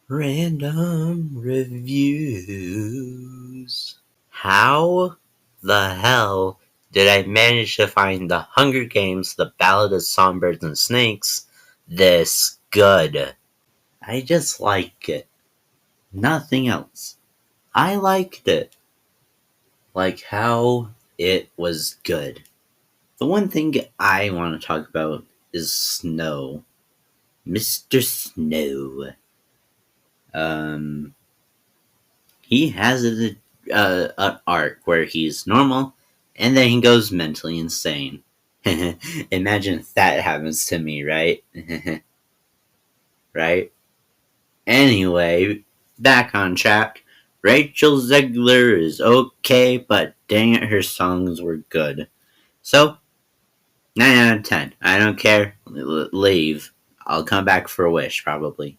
Random reviews. How the hell did I manage to find The Hunger Games, The Ballad of Songbirds and Snakes this good? I just like it. Nothing else. I liked it. Like how it was good. The one thing I want to talk about is Snow. Mr. Snow. He has an arc where he's normal, and then he goes mentally insane. Imagine if that happens to me, right? Right? Anyway, back on track. Rachel Zegler is okay, but dang it, her songs were good. So, 9 out of 10. I don't care. Leave. I'll come back for a wish, probably.